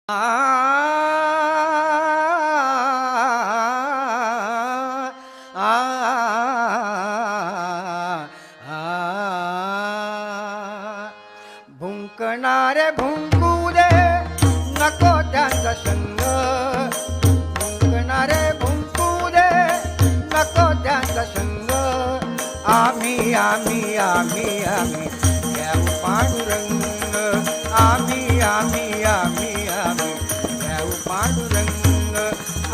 आ आ भुंकणारे भुंकू दे नको त्यांचा संग भुंकणारे भुंकू दे नको त्यांचा संग आम्ही आम्ही आम्ही आम्ही देव पांडुरंग आम्ही आम्ही आम्ही आम्ही देव पांडुरंग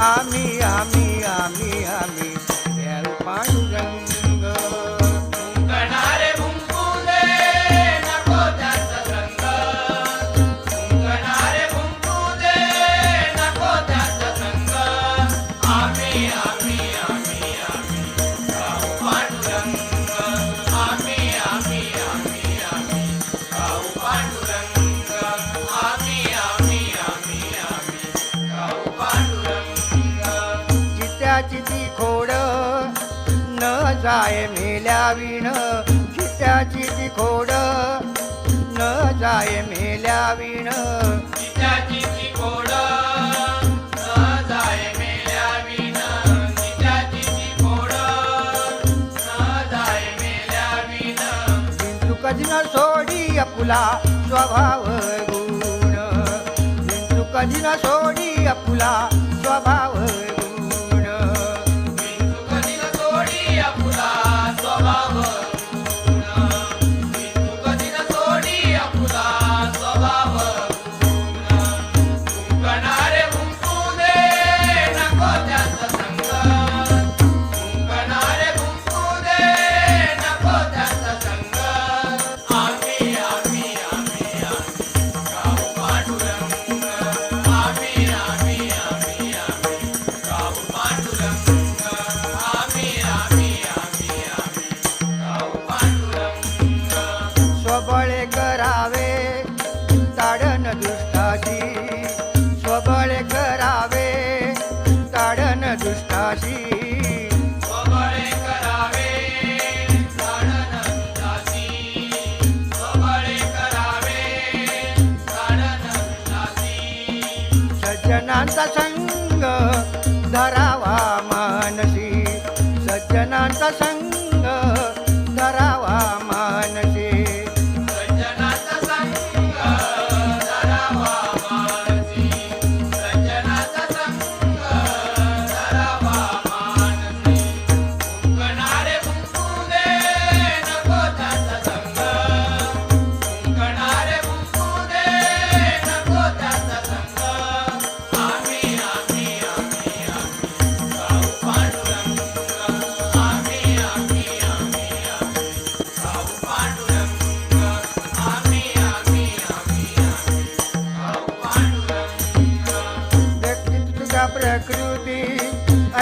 आम्ही आम्ही आम्ही आम्ही देव पांडुरंग भुंकणारे भुंकू दे नको त्यांचा संग भुंकणारे भुंकू दे नको त्यांचा संग आम्ही आम्ही आम्ही आम्ही गाव पांडुरंग आम्ही आम्ही आम्ही आम्ही गाव पांडुरंग आम्ही आम्ही आम्ही आम्ही गाव पांडुरंग चित्याची ती खोड न जाय मेल्या विण चित्याची ती खोड न जाय मेल्या विण चित्याची ती खोड न जाय मेल्या विण चित्याची ती खोड न जाय मेल्या विण बिंदू कधी न सोडी अपुला स्वभाव गुण बिंदू कधी न सोडी अपुला स्वभाव गुण बिंदू कधी न सोडी आपुला स्वभाव गुण बिंदू कधी न सोडी आपुला स्वभाव गुण भुंकणारे भुंकू दे नको त्यांचा संग भुंकणारे भुंकू दे नको त्यांचा संग आम्ही आम्ही आम्ही आम्ही गाव पांडुरंग आम्ही आम्ही आम्ही आम्ही गाव पांडुरंग आम्ही आम्ही आम्ही आम्ही गाव पांडुरंग स्वबळे करावे ताडन दुष्टाशी स्वबळे करावे ताडन दुष्टाशी स्वबळे करावे ताडन दुष्टाशी स्वबळे करावे ताडन दुष्टाशी सज्जनांचा संग धरावा मानसी सज्जनांचा संग धरावा मानसी सज्जनाचा संग धरावा मानसी सज्जनाचा संग धरावा मानसी भुंकणारे भुंकू दे नको त्यांचा संग भुंकणारे भुंकू दे नको त्यांचा संग आम्ही आम्ही आम्ही आम्ही गाव पांडुरंग आम्ही आम्ही आम्ही आम्ही गाव पांडुरंग आम्ही आम्ही आम्ही आम्ही गाव पांडुरंग व्यक्ती तुझ्या प्रकृती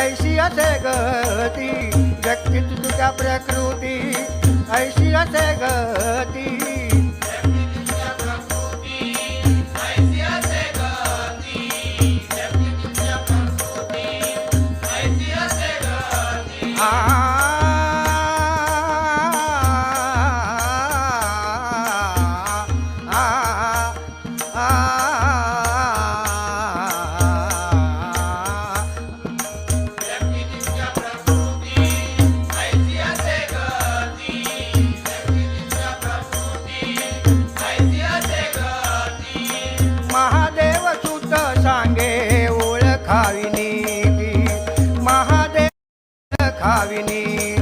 ऐशी असे गती व्यक्ती तुझ्या प्रकृती ऐशी असे गती तुझ्या प्रकृती ऐसी असे गती व्यक्ती तुझ्या प्रकृती ऐसी असे गती आ व्यक्ती तुझ्या प्रकृती ऐसी असे गती व्यक्ती तुझ्या प्रकृती ऐसी असे गती महादेव सुत सांगे ओळखावी नीती महादेव ओळखावी नीती